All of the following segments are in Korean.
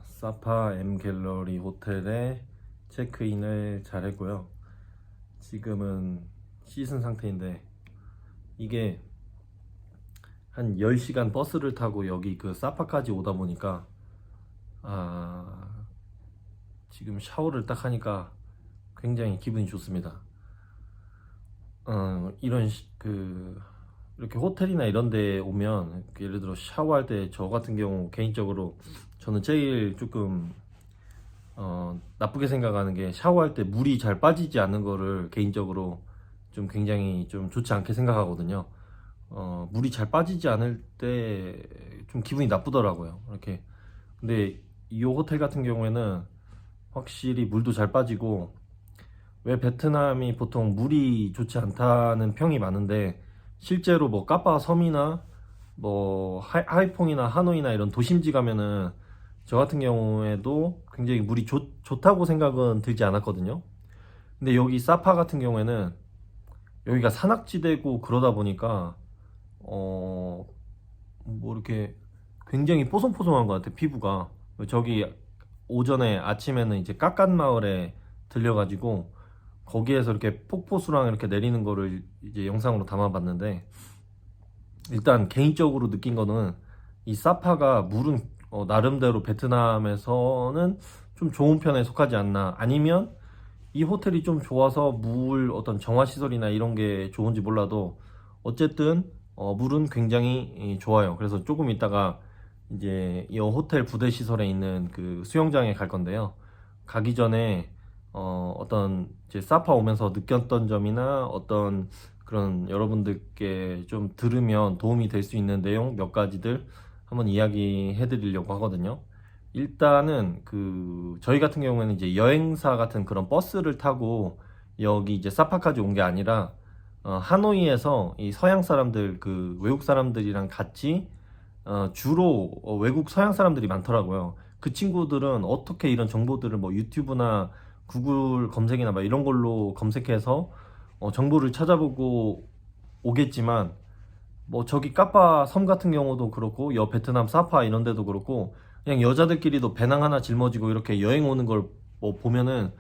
사파 M 갤러리 호텔에 체크인을 잘 했고요. 지금은 씻은 상태인데 이게 한 10시간 버스를 타고 여기 그 사파까지 오다 보니까 지금 샤워를 딱 하니까 굉장히 기분이 좋습니다. 이렇게 호텔이나 이런 데 오면 예를 들어 샤워할 때 저 같은 경우 개인적으로 저는 제일 조금 나쁘게 생각하는 게 샤워할 때 물이 잘 빠지지 않는 거를 개인적으로 좀 굉장히 좀 좋지 않게 생각하거든요. 물이 잘 빠지지 않을 때 좀 기분이 나쁘더라고요. 이렇게. 근데 이 호텔 같은 경우에는 확실히 물도 잘 빠지고, 왜 베트남이 보통 물이 좋지 않다는 평이 많은데 실제로 뭐 까빠 섬이나 뭐 하이퐁이나 하노이나 이런 도심지 가면은 저 같은 경우에도 굉장히 물이 좋다고 생각은 들지 않았거든요. 근데 여기 사파 같은 경우에는 여기가 산악지대고 그러다 보니까 뭐 이렇게 굉장히 뽀송뽀송한 것 같아, 피부가. 저기 오전에 아침에는 이제 깎깐 마을에 들려가지고 거기에서 이렇게 폭포수랑 이렇게 내리는 거를 이제 영상으로 담아봤는데, 일단 개인적으로 느낀 거는 이 사파가 물은 나름대로 베트남에서는 좀 좋은 편에 속하지 않나, 아니면 이 호텔이 좀 좋아서 물 어떤 정화 시설이나 이런 게 좋은지 몰라도 어쨌든 물은 굉장히 좋아요. 그래서 조금 이따가 이제 이 호텔 부대 시설에 있는 그 수영장에 갈 건데요. 가기 전에 어떤 이제 사파 오면서 느꼈던 점이나 어떤 그런 여러분들께 좀 들으면 도움이 될 수 있는 내용 몇 가지들 한번 이야기해 드리려고 하거든요. 일단은 그 저희 같은 경우에는 이제 여행사 같은 그런 버스를 타고 여기 이제 사파까지 온 게 아니라 하노이에서 이 서양 사람들, 그 외국 사람들이랑 같이 주로 외국 서양 사람들이 많더라고요. 그 친구들은 어떻게 이런 정보들을 뭐 유튜브나 구글 검색이나 막 이런 걸로 검색해서 정보를 찾아보고 오겠지만, 뭐 저기 까빠 섬 같은 경우도 그렇고 여 베트남 사파 이런 데도 그렇고 그냥 여자들끼리도 배낭 하나 짊어지고 이렇게 여행 오는 걸 뭐 보면은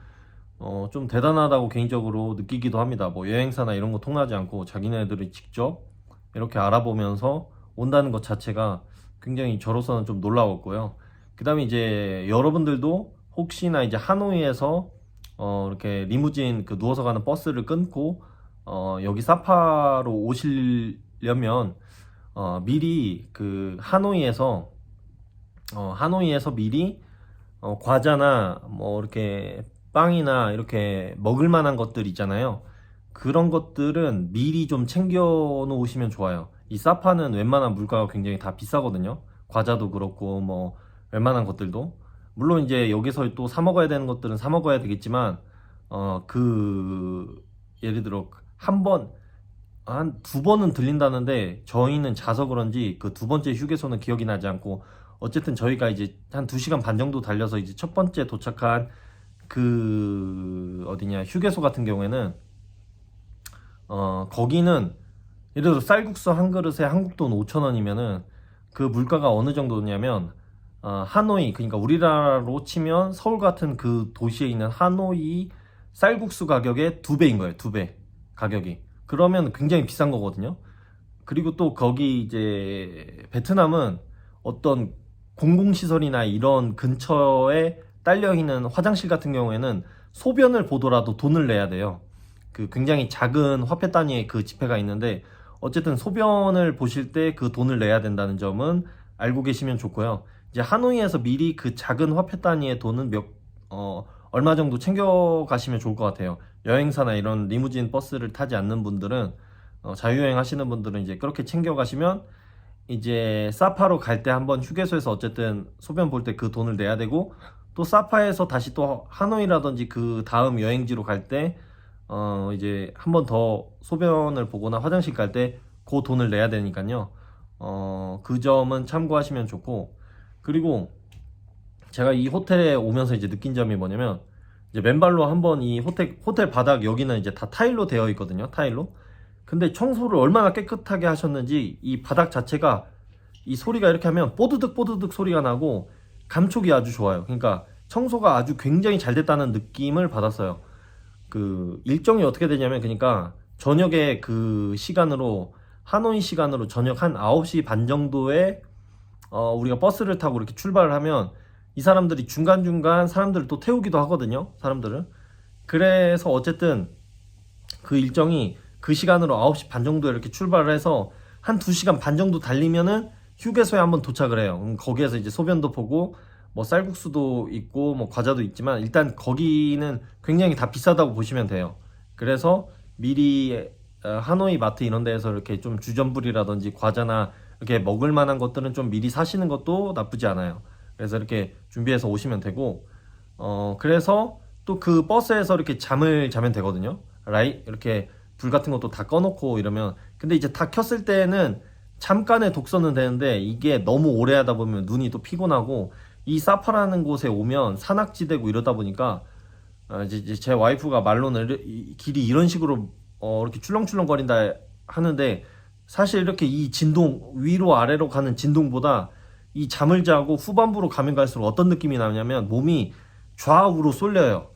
좀 대단하다고 개인적으로 느끼기도 합니다. 뭐 여행사나 이런 거 통하지 않고 자기네들이 직접 이렇게 알아보면서 온다는 것 자체가 굉장히 저로서는 좀 놀라웠고요. 그 다음에 이제 여러분들도 혹시나 이제 하노이에서 이렇게 리무진 그 누워서 가는 버스를 끊고 여기 사파로 오시려면 미리 그 하노이에서 미리 과자나 뭐 이렇게 빵이나 이렇게 먹을 만한 것들 있잖아요. 그런 것들은 미리 좀 챙겨 놓으시면 좋아요. 이 사파는 웬만한 물가가 굉장히 다 비싸거든요. 과자도 그렇고 뭐 웬만한 것들도. 물론 이제 여기서 또 사 먹어야 되는 것들은 사 먹어야 되겠지만 예를 들어 한 두 번은 들린다는데 저희는 자서 그런지 그 두 번째 휴게소는 기억이 나지 않고, 어쨌든 저희가 이제 한 2시간 반 정도 달려서 이제 첫 번째 도착한 그 어디냐 휴게소 같은 경우에는 거기는 예를 들어 쌀국수 한 그릇에 한국 돈 5천 원이면은 그 물가가 어느 정도냐면 하노이, 그러니까 우리나라로 치면 서울 같은 그 도시에 있는 하노이 쌀국수 가격의 2배인 거예요. 2배 가격이. 그러면 굉장히 비싼 거거든요. 그리고 또 거기 이제 베트남은 어떤 공공시설이나 이런 근처에 딸려 있는 화장실 같은 경우에는 소변을 보더라도 돈을 내야 돼요. 그 굉장히 작은 화폐 단위의 그 지폐가 있는데 어쨌든 소변을 보실 때 그 돈을 내야 된다는 점은 알고 계시면 좋고요. 이제 하노이에서 미리 그 작은 화폐 단위의 돈은 얼마 정도 챙겨 가시면 좋을 것 같아요. 여행사나 이런 리무진 버스를 타지 않는 분들은 자유여행 하시는 분들은 이제 그렇게 챙겨 가시면 이제 사파로 갈 때 한번 휴게소에서 어쨌든 소변 볼 때 그 돈을 내야 되고, 또 사파에서 다시 또 하노이라든지 그 다음 여행지로 갈 때 이제 한 번 더 소변을 보거나 화장실 갈 때 그 돈을 내야 되니까요. 그 점은 참고하시면 좋고, 그리고 제가 이 호텔에 오면서 이제 느낀 점이 뭐냐면, 이제 맨발로 한번 이 호텔 바닥 여기는 이제 다 타일로 되어 있거든요. 타일로. 근데 청소를 얼마나 깨끗하게 하셨는지 이 바닥 자체가 이 소리가 이렇게 하면 뽀드득 뽀드득 소리가 나고 감촉이 아주 좋아요. 그러니까 청소가 아주 굉장히 잘 됐다는 느낌을 받았어요. 그 일정이 어떻게 되냐면, 그러니까 저녁에 그 시간으로, 하노이 시간으로 저녁 한 9시 반 정도에 우리가 버스를 타고 이렇게 출발을 하면, 이 사람들이 중간중간 사람들을 또 태우기도 하거든요. 사람들을. 그래서 어쨌든 그 일정이 그 시간으로 9시 반 정도에 이렇게 출발을 해서 한 2시간 반 정도 달리면은 휴게소에 한번 도착을 해요. 거기에서 이제 소변도 보고 뭐 쌀국수도 있고 뭐 과자도 있지만, 일단 거기는 굉장히 다 비싸다고 보시면 돼요. 그래서 미리 하노이 마트 이런 데에서 이렇게 좀 주전부리라든지 과자나 이렇게 먹을 만한 것들은 좀 미리 사시는 것도 나쁘지 않아요. 그래서 이렇게 준비해서 오시면 되고, 그래서 또 그 버스에서 이렇게 잠을 자면 되거든요. 라이 이렇게 불 같은 것도 다 꺼놓고 이러면. 근데 이제 다 켰을 때는 잠깐의 독서는 되는데, 이게 너무 오래 하다 보면 눈이 또 피곤하고, 이 사파라는 곳에 오면 산악지대고 이러다 보니까, 이제 제 와이프가 말로는 이 길이 이런 식으로 이렇게 출렁출렁거린다 하는데, 사실 이렇게 이 진동, 위로 아래로 가는 진동보다 이 잠을 자고 후반부로 가면 갈수록 어떤 느낌이 나냐면, 몸이 좌우로 쏠려요.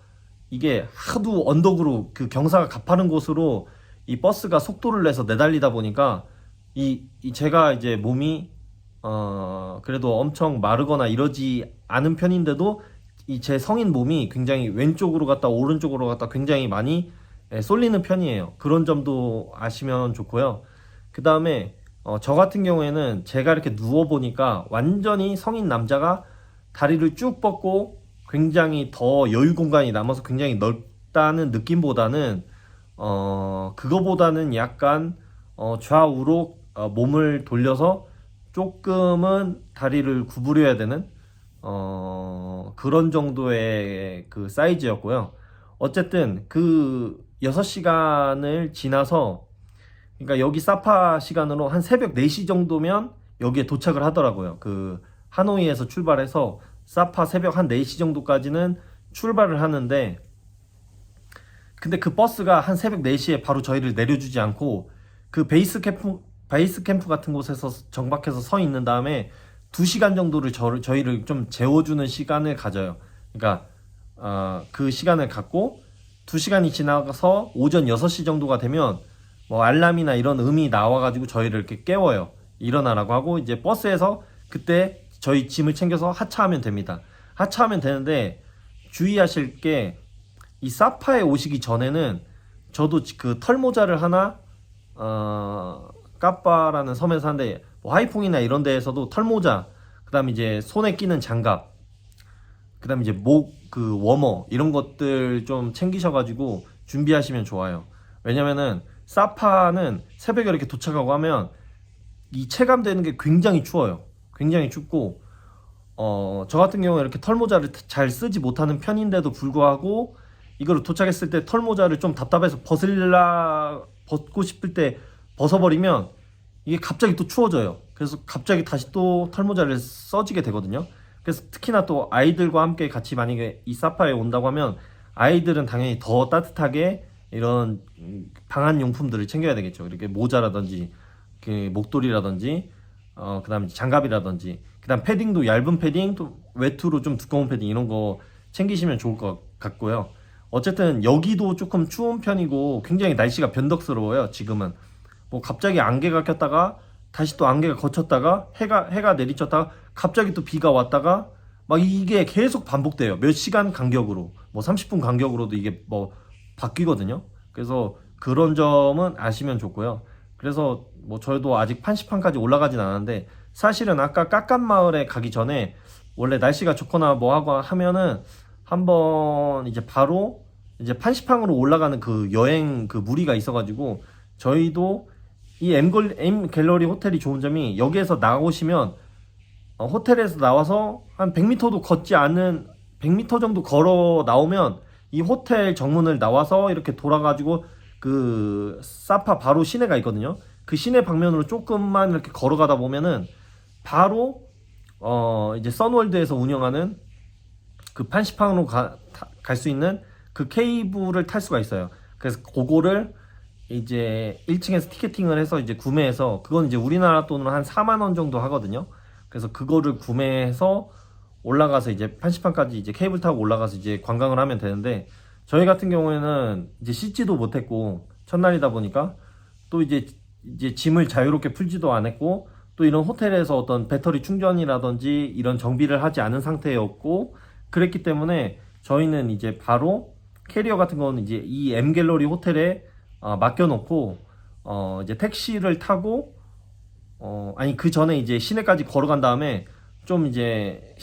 이게 하도 언덕으로, 그 경사가 가파른 곳으로 이 버스가 속도를 내서 내달리다 보니까, 이 제가 이제 몸이 그래도 엄청 마르거나 이러지 않은 편인데도 이 제 성인 몸이 굉장히 왼쪽으로 갔다 오른쪽으로 갔다 굉장히 많이 쏠리는 편이에요. 그런 점도 아시면 좋고요. 그 다음에 저 같은 경우에는 제가 이렇게 누워 보니까 완전히 성인 남자가 다리를 쭉 뻗고 굉장히 더 여유 공간이 남아서 굉장히 넓다는 느낌보다는, 그거보다는 약간 좌우로 몸을 돌려서 조금은 다리를 구부려야 되는 그런 정도의 그 사이즈였고요. 어쨌든 그 6시간을 지나서, 그러니까 여기 사파 시간으로 한 새벽 4시 정도면 여기에 도착을 하더라고요. 그 하노이에서 출발해서 사파 새벽 한 4시 정도까지는 출발을 하는데, 근데 그 버스가 한 새벽 4시에 바로 저희를 내려주지 않고, 그 베이스 캠프 같은 곳에서 정박해서 서 있는 다음에 2시간 정도를 저희를 좀 재워주는 시간을 가져요. 그러니까 그 시간을 갖고 2시간이 지나가서 오전 6시 정도가 되면 뭐 알람이나 이런 음이 나와가지고 저희를 이렇게 깨워요. 일어나라고 하고, 이제 버스에서 그때 저희 짐을 챙겨서 하차하면 됩니다. 하차하면 되는데, 주의하실 게, 이 사파에 오시기 전에는 저도 그 털모자를 하나 까빠라는 섬에서 사는데, 뭐 하이퐁이나 이런 데에서도 털모자, 그 다음에 이제 손에 끼는 장갑, 그 다음에 이제 목 그 워머 이런 것들 좀 챙기셔가지고 준비하시면 좋아요. 왜냐면은 사파는 새벽에 이렇게 도착하고 하면 이 체감되는 게 굉장히 추워요. 굉장히 춥고, 저 같은 경우에 이렇게 털모자를 잘 쓰지 못하는 편인데도 불구하고, 이거를 도착했을 때 털모자를 좀 답답해서 벗고 싶을 때 벗어버리면 이게 갑자기 또 추워져요. 그래서 갑자기 다시 또 털모자를 써지게 되거든요. 그래서 특히나 또 아이들과 함께 같이 만약에 이 사파에 온다고 하면, 아이들은 당연히 더 따뜻하게 이런 방한 용품들을 챙겨야 되겠죠. 이렇게 모자라든지 그 목도리라든지 그다음에 장갑이라든지, 그다음 패딩도 얇은 패딩, 또 외투로 좀 두꺼운 패딩 이런 거 챙기시면 좋을 것 같고요. 어쨌든 여기도 조금 추운 편이고 굉장히 날씨가 변덕스러워요. 지금은 뭐 갑자기 안개가 꼈다가 다시 또 안개가 걷혔다가 해가 내리쳤다가 갑자기 또 비가 왔다가 막 이게 계속 반복돼요. 몇 시간 간격으로, 뭐 30분 간격으로도 이게 뭐 바뀌거든요. 그래서 그런 점은 아시면 좋고요. 그래서 뭐 저희도 아직 판시판까지 올라가진 않았는데, 사실은 아까 깎간마을에 가기 전에 원래 날씨가 좋거나 뭐 하고 하면은 한번 이제 바로 이제 판시판으로 올라가는 그 여행 그 무리가 있어가지고, 저희도 이 M 갤러리 호텔이 좋은 점이, 여기에서 나오시면 호텔에서 나와서 한 100m도 걷지 않은 100m 정도 걸어 나오면 이 호텔 정문을 나와서 이렇게 돌아가지고 그 사파 바로 시내가 있거든요. 그 시내 방면으로 조금만 이렇게 걸어가다 보면은 바로 이제 선월드에서 운영하는 그 판시판으로 갈 수 있는 그 케이블을 탈 수가 있어요. 그래서 그거를 이제 1층에서 티켓팅을 해서 이제 구매해서, 그건 이제 우리나라 돈으로 한 4만 원 정도 하거든요. 그래서 그거를 구매해서 올라가서 이제 판시판까지 이제 케이블 타고 올라가서 이제 관광을 하면 되는데, 저희 같은 경우에는 이제 씻지도 못했고 첫날이다 보니까 또 이제 짐을 자유롭게 풀지도 않았고, 또 이런 호텔에서 어떤 배터리 충전이라든지 이런 정비를 하지 않은 상태였고, 그랬기 때문에 저희는 이제 바로 캐리어 같은 거는 이제 이 M갤러리 호텔에 맡겨놓고 이제 택시를 타고 아니 그 전에 이제 시내까지 걸어간 다음에 좀 이제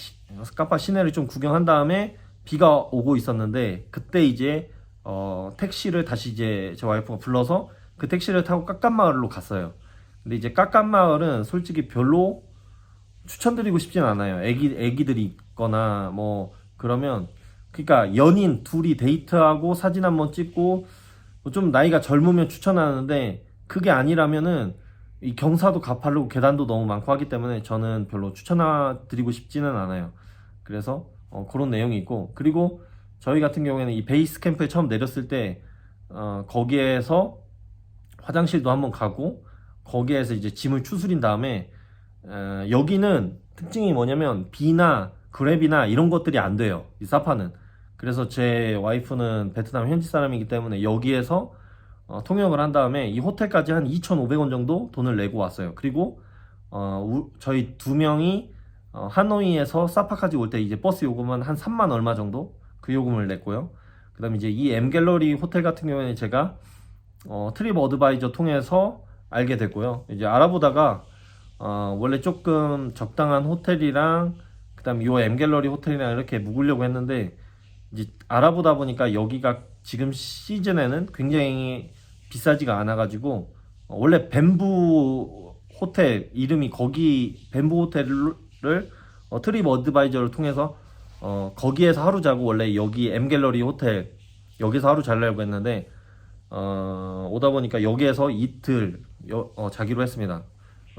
카파 시내를 좀 구경한 다음에 비가 오고 있었는데, 그때 이제 택시를 다시 이제 제 와이프가 불러서 그 택시를 타고 깎깐마을로 갔어요. 근데 이제 깎깐마을은 솔직히 별로 추천드리고 싶진 않아요. 애기들이 있거나 뭐 그러면, 그러니까 연인 둘이 데이트하고 사진 한번 찍고 뭐좀 나이가 젊으면 추천하는데, 그게 아니라면은 이 경사도 가파르고 계단도 너무 많고 하기 때문에 저는 별로 추천드리고 싶지는 않아요. 그래서 그런 내용이 있고, 그리고 저희 같은 경우에는 이 베이스 캠프에 처음 내렸을 때 거기에서 화장실도 한번 가고, 거기에서 이제 짐을 추스린 다음에 여기는 특징이 뭐냐면 비나 그랩이나 이런 것들이 안 돼요, 이 사파는. 그래서 제 와이프는 베트남 현지 사람이기 때문에 여기에서 통역을 한 다음에 이 호텔까지 한 2,500원 정도 돈을 내고 왔어요. 그리고 저희 두 명이 하노이에서 사파까지 올 때 이제 버스 요금은 한 3만 얼마 정도 그 요금을 냈고요. 그 다음에 이제 이 M갤러리 호텔 같은 경우에는 제가 트립 어드바이저 통해서 알게 됐고요. 이제 알아보다가 원래 조금 적당한 호텔이랑 그 다음에 요 M갤러리 호텔이랑 이렇게 묵으려고 했는데, 이제 알아보다 보니까 여기가 지금 시즌에는 굉장히 비싸지가 않아가지고 원래 뱀부 호텔 이름이, 거기 뱀부 호텔을 트립 어드바이저를 통해서 거기에서 하루 자고 원래 여기 M갤러리 호텔 여기서 하루 자려고 했는데 오다 보니까 여기에서 이틀 자기로 했습니다.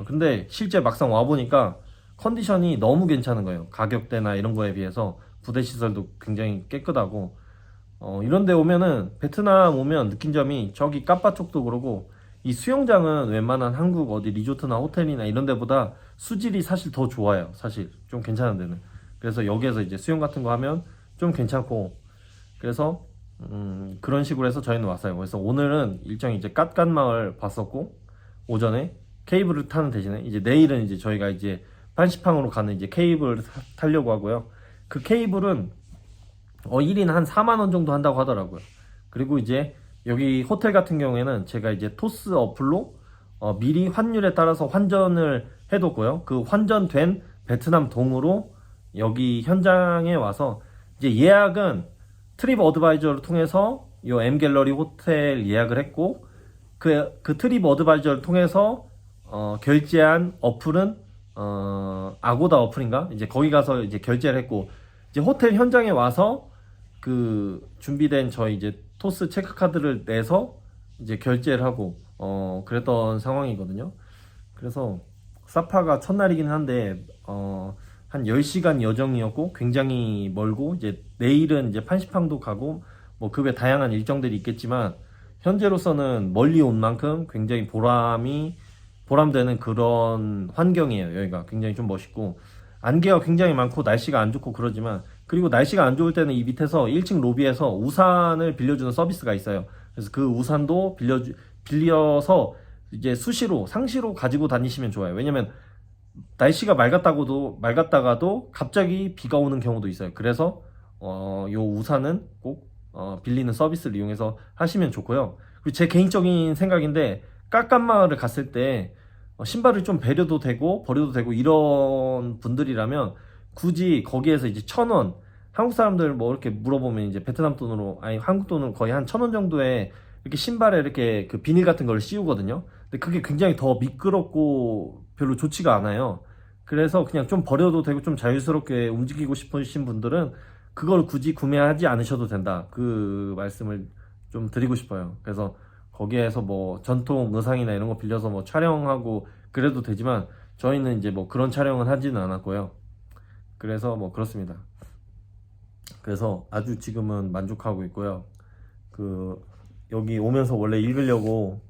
근데 실제 막상 와 보니까 컨디션이 너무 괜찮은 거예요. 가격대나 이런 거에 비해서 부대 시설도 굉장히 깨끗하고, 이런 데 오면은, 베트남 오면 느낀 점이 저기 까빠 쪽도 그러고, 이 수영장은 웬만한 한국 어디 리조트나 호텔이나 이런 데보다 수질이 사실 더 좋아요. 사실 좀 괜찮은 데는. 그래서 여기에서 이제 수영 같은 거 하면 좀 괜찮고, 그래서 그런 식으로 해서 저희는 왔어요. 그래서 오늘은 일정이 이제 갓갓마을 봤었고, 오전에 케이블을 타는 대신에 이제 내일은 이제 저희가 이제 판시팡으로 가는 이제 케이블을 타려고 하고요. 그 케이블은 1인 한 4만 원 정도 한다고 하더라고요. 그리고 이제 여기 호텔 같은 경우에는 제가 이제 토스 어플로 미리 환율에 따라서 환전을 해뒀고요. 그 환전된 베트남 동으로 여기 현장에 와서 이제 예약은 트립 어드바이저를 통해서 요 M갤러리 호텔 예약을 했고, 그 트립 어드바이저를 통해서 결제한 어플은 아고다 어플인가? 이제 거기 가서 이제 결제를 했고, 이제 호텔 현장에 와서 그 준비된 저희 이제 토스 체크카드를 내서 이제 결제를 하고 그랬던 상황이거든요. 그래서 사파가 첫날이긴 한데 한 10시간 여정이었고 굉장히 멀고, 이제 내일은 이제 판시팡도 가고 뭐 그 외 다양한 일정들이 있겠지만, 현재로서는 멀리 온 만큼 굉장히 보람되는 그런 환경이에요. 여기가 굉장히 좀 멋있고, 안개가 굉장히 많고 날씨가 안 좋고 그러지만, 그리고 날씨가 안 좋을 때는 이 밑에서 1층 로비에서 우산을 빌려주는 서비스가 있어요. 그래서 그 우산도 빌려서 이제 수시로 상시로 가지고 다니시면 좋아요. 왜냐면 날씨가 맑았다가도 갑자기 비가 오는 경우도 있어요. 그래서 요 우산은 꼭 빌리는 서비스를 이용해서 하시면 좋고요. 그리고 제 개인적인 생각인데, 깎깐마을을 갔을 때 신발을 좀 배려도 되고 버려도 되고 이런 분들이라면 굳이 거기에서 이제 1,000원, 한국 사람들 뭐 이렇게 물어보면 이제 베트남 돈으로, 아니 한국 돈으로 거의 한 1,000원 정도에 이렇게 신발에 이렇게 그 비닐 같은 걸 씌우거든요. 근데 그게 굉장히 더 미끄럽고 별로 좋지가 않아요. 그래서 그냥 좀 버려도 되고 좀 자유스럽게 움직이고 싶으신 분들은 그걸 굳이 구매하지 않으셔도 된다, 그 말씀을 좀 드리고 싶어요. 그래서 거기에서 뭐 전통 의상이나 이런 거 빌려서 뭐 촬영하고 그래도 되지만, 저희는 이제 뭐 그런 촬영은 하지는 않았고요. 그래서 뭐 그렇습니다. 그래서 아주 지금은 만족하고 있고요. 여기 오면서 원래 읽으려고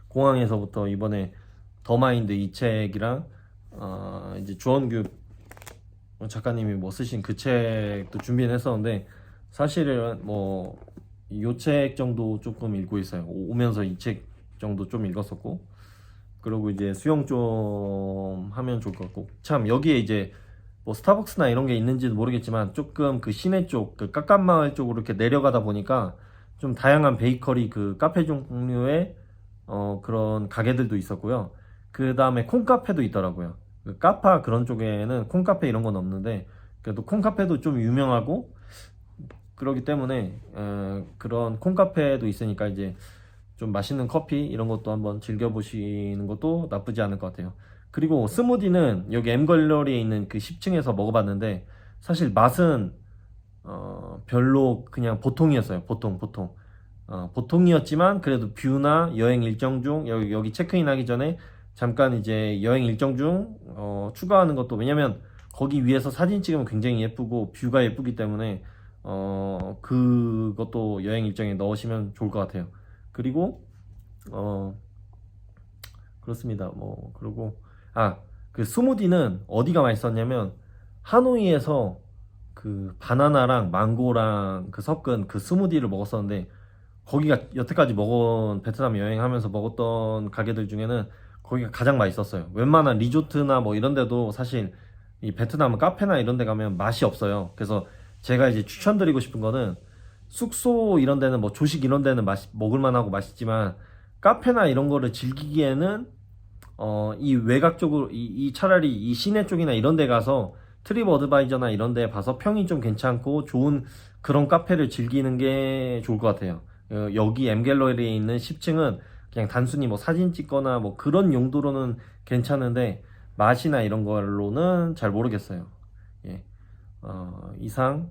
공항에서부터 이번에 더 마인드 이 책이랑 이제 주원규 작가님이 뭐 쓰신 그 책도 준비는 했었는데 사실은 뭐 요 책 정도 조금 읽고 있어요. 오면서 이 책 정도 좀 읽었었고, 그리고 이제 수영 좀 하면 좋을 것 같고, 참 여기에 이제 뭐 스타벅스나 이런 게 있는지도 모르겠지만 조금 그 시내 쪽, 그 깎깐마을 쪽으로 이렇게 내려가다 보니까 좀 다양한 베이커리 그 카페 종류의 그런 가게들도 있었고요. 그 다음에 콩카페도 있더라고요. 그 카파 그런 쪽에는 콩카페 이런 건 없는데 그래도 콩카페도 좀 유명하고 그러기 때문에 그런 콩카페도 있으니까 이제 좀 맛있는 커피 이런 것도 한번 즐겨보시는 것도 나쁘지 않을 것 같아요. 그리고 스무디는 여기 M갤러리에 있는 그 10층에서 먹어봤는데 사실 맛은 별로 그냥 보통이었어요. 보통. 보통이었지만 그래도 뷰나 여행 일정 중 여기 체크인 하기 전에 잠깐 이제 여행 일정 중 추가하는 것도, 왜냐면 거기 위에서 사진 찍으면 굉장히 예쁘고 뷰가 예쁘기 때문에 그것도 여행 일정에 넣으시면 좋을 것 같아요. 그리고 어 그렇습니다. 뭐 그리고 그 스무디는 어디가 맛있었냐면 하노이에서 그 바나나랑 망고랑 그 섞은 그 스무디를 먹었었는데, 거기가 여태까지 먹은 베트남 여행하면서 먹었던 가게들 중에는 거기가 가장 맛있었어요. 웬만한 리조트나 뭐 이런 데도 사실 이 베트남은 카페나 이런 데 가면 맛이 없어요. 그래서 제가 이제 추천드리고 싶은 거는, 숙소 이런 데는 뭐 조식 이런 데는 먹을만 하고 맛있지만 카페나 이런 거를 즐기기에는 이 외곽 쪽으로 이 차라리 이 시내 쪽이나 이런 데 가서 트립 어드바이저나 이런 데 봐서 평이 좀 괜찮고 좋은 그런 카페를 즐기는 게 좋을 것 같아요. 여기 M갤러리에 있는 10층은 그냥 단순히 뭐 사진 찍거나 뭐 그런 용도로는 괜찮은데 맛이나 이런 걸로는 잘 모르겠어요. 예. 이상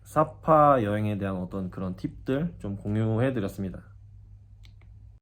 사파 여행에 대한 어떤 그런 팁들 좀 공유해 드렸습니다.